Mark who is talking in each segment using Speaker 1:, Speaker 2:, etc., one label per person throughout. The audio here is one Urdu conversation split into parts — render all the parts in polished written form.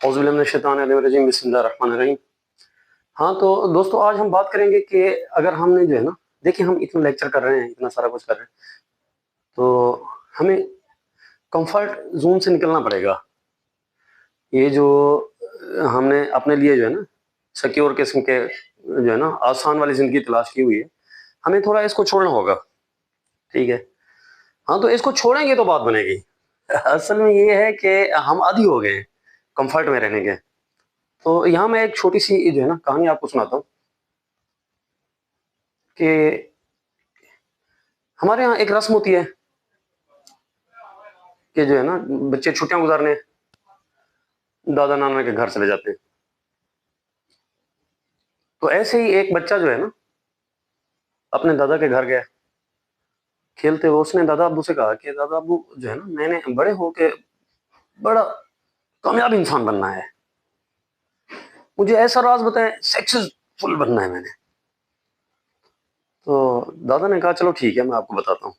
Speaker 1: اعوذ باللہ من الشیطان الرجیم، بسم اللہ الرحمن الرحیم۔ ہاں تو دوستو، آج ہم بات کریں گے کہ اگر ہم نے جو ہے نا، دیکھیں ہم اتنا لیکچر کر رہے ہیں، اتنا سارا کچھ کر رہے ہیں، تو ہمیں کمفرٹ زون سے نکلنا پڑے گا۔ یہ جو ہم نے اپنے لیے جو ہے نا سیکیور قسم کے جو ہے نا آسان والی زندگی تلاش کی ہوئی ہے، ہمیں تھوڑا اس کو چھوڑنا ہوگا، ٹھیک ہے؟ ہاں تو اس کو چھوڑیں گے تو بات بنے گی۔ اصل میں یہ ہے کہ ہم عادی ہو گئے ہیں کمفرٹ میں رہنے کے۔ تو یہاں میں ایک چھوٹی سی جو ہے نا کہانی آپ کو سناتا ہوں کہ ہمارے یہاں ایک رسم ہوتی ہے کہ جو ہے نا بچے چھٹیاں گزارنے دادا نانا کے گھر چلے جاتے ہیں۔ تو ایسے ہی ایک بچہ جو ہے نا اپنے دادا کے گھر گیا، کھیلتے ہوئے اس نے دادا ابو سے کہا کہ دادا ابو جو ہے نا میں نے بڑے ہو کے بڑا کامیاب انسان بننا ہے، مجھے ایسا راز بتائیں، سکسیسفل بننا ہے میں نے۔ تو دادا نے کہا چلو ٹھیک ہے، میں آپ کو بتاتا ہوں۔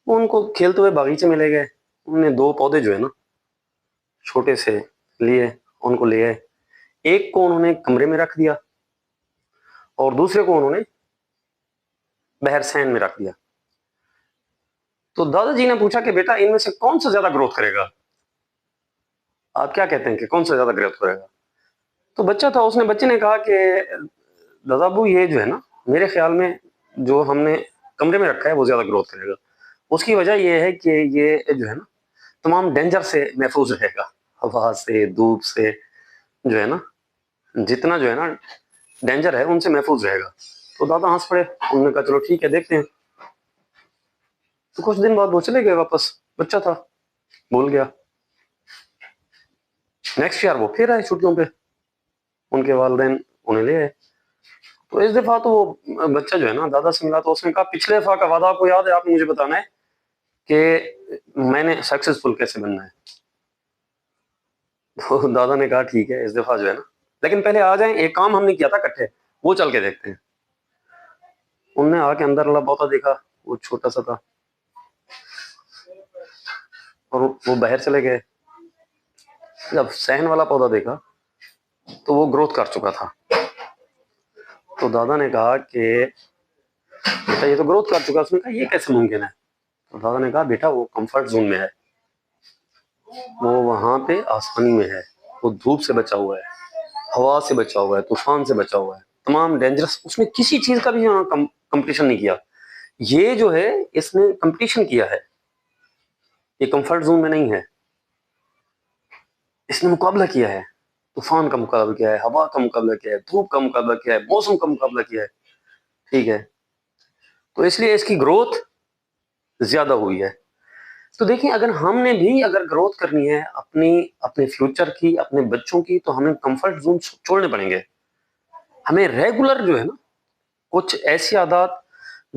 Speaker 1: وہ ان کو کھیلتے ہوئے باغیچے میں لے گئے، انہوں نے 2 پودے جو ہے نا چھوٹے سے لیے، ان کو لے آئے۔ ایک کو انہوں نے کمرے میں رکھ دیا اور دوسرے کو انہوں نے بہر سین میں رکھ دیا۔ تو دادا جی نے پوچھا کہ بیٹا ان میں سے کون سا زیادہ گروتھ کرے گا؟ آپ کیا کہتے ہیں کہ کون سا زیادہ گروتھ کرے گا؟ تو بچہ تھا، اس نے بچے نے کہا کہ دادا ابو یہ جو ہے نا میرے خیال میں جو ہم نے کمرے میں رکھا ہے وہ زیادہ گروتھ کرے گا۔ اس کی وجہ یہ ہے کہ یہ جو ہے نا تمام ڈینجر سے محفوظ رہے گا، ہوا سے، دھوپ سے، جو ہے نا جتنا جو ہے نا ڈینجر ہے ان سے محفوظ رہے گا۔ تو دادا ہنس پڑے، انہوں نے کہا چلو ٹھیک ہے دیکھتے ہیں۔ تو کچھ دن بعد وہ چلے گئے واپس، بچہ تھا بھول گیا۔ نیکسٹ ایئر وہ پھر آئے چھٹیوں پہ، ان کے والدین انہیں لے آئے۔ تو اس دفعہ تو وہ بچہ جو ہے نا دادا سے ملا تو اس نے کہا پچھلے دفعہ کا وعدہ آپ کو یاد ہے، آپ نے مجھے بتانا ہے کہ میں نے سکسیسفل کیسے بننا ہے۔ تو دادا نے کہا ٹھیک ہے اس دفعہ جو ہے نا، لیکن پہلے آ جائیں، ایک کام ہم نے کیا تھا کٹھے، وہ چل کے دیکھتے ہیں۔ انہوں نے آ کے اندر والا پودا دیکھا، وہ چھوٹا سا تھا، اور وہ باہر چلے گئے۔ جب صحن والا پودا دیکھا تو وہ گروتھ کر چکا تھا۔ تو دادا نے کہا کہ بیٹا یہ تو گروتھ کر چکا۔ اس نے کہا یہ کیسے ممکن ہے؟ تو دادا نے کہا بیٹا وہ کمفرٹ زون میں ہے، وہ وہاں پہ آسانی میں ہے، وہ دھوپ سے بچا ہوا ہے، ہوا سے بچا ہوا ہے، طوفان سے بچا ہوا ہے، تمام ڈینجرس، اس نے کسی چیز کا بھی یہاں کمپٹیشن نہیں کیا۔ یہ جو ہے اس نے کمپٹیشن کیا ہے، یہ کمفرٹ زون میں نہیں ہے، اس نے مقابلہ کیا ہے، طوفان کا مقابلہ کیا ہے، ہوا کا مقابلہ کیا ہے، دھوپ کا مقابلہ کیا ہے، موسم کا مقابلہ کیا ہے، ٹھیک ہے؟ تو اس لیے اس کی گروتھ زیادہ ہوئی ہے۔ تو دیکھیں اگر ہم نے بھی اگر گروتھ کرنی ہے اپنے فیوچر کی، اپنے بچوں کی، تو ہمیں کمفرٹ زون چھوڑنے پڑیں گے۔ ہمیں ریگولر جو ہے نا کچھ ایسی عادات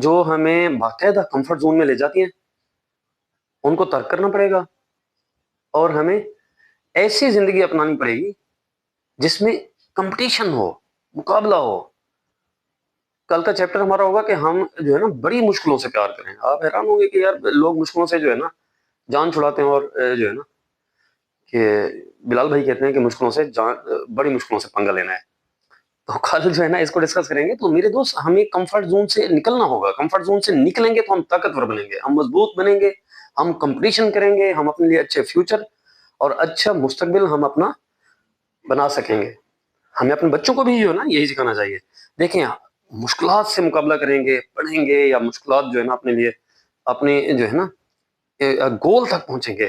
Speaker 1: جو ہمیں باقاعدہ کمفرٹ زون میں لے جاتی ہیں ان کو ترک کرنا پڑے گا، اور ہمیں ایسی زندگی اپنانی پڑے گی جس میں کمپٹیشن ہو، مقابلہ ہو۔ کل کا چیپٹر ہمارا ہوگا کہ ہم جو ہے نا بڑی مشکلوں سے پیار کریں۔ آپ حیران ہوں گے کہ یار لوگ مشکلوں سے جو ہے نا جان چھڑاتے ہیں، اور جو ہے نا کہ بلال بھائی کہتے ہیں کہ مشکلوں سے بڑی مشکلوں سے پنگا لینا ہے۔ تو کل جو ہے نا اس کو ڈسکس کریں گے۔ تو میرے دوست ہمیں کمفرٹ زون سے نکلنا ہوگا، کمفرٹ زون سے نکلیں گے تو ہم طاقتور بنیں گے، ہم مضبوط بنیں گے، ہم کمپٹیشن کریں گے، ہم اپنے لیے اچھے فیوچر اور اچھا مستقبل ہم اپنا بنا سکیں گے۔ ہمیں اپنے بچوں کو بھی جو ہے نا یہی سکھانا چاہیے۔ دیکھیں مشکلات سے مقابلہ کریں گے، پڑھیں گے، یا مشکلات جو ہے نا اپنے لیے اپنے جو ہے نا گول تک پہنچیں گے،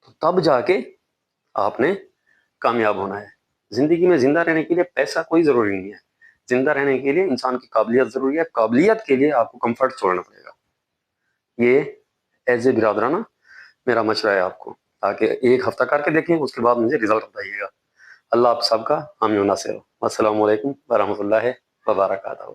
Speaker 1: تو تب جا کے آپ نے کامیاب ہونا ہے۔ زندگی میں زندہ رہنے کے لیے پیسہ کوئی ضروری نہیں ہے، زندہ رہنے کے لیے انسان کی قابلیت ضروری ہے۔ قابلیت کے لیے آپ کو کمفرٹ چھوڑنا پڑے گا۔ یہ ایز اے برادرانہ میرا مشورہ ہے آپ کو، تاکہ ایک ہفتہ کر کے دیکھیں، اس کے بعد مجھے رزلٹ بتائیے گا۔ اللہ آپ سب کا حامی و ناصر ہو۔ السلام علیکم ورحمۃ اللہ وبرکاتہ۔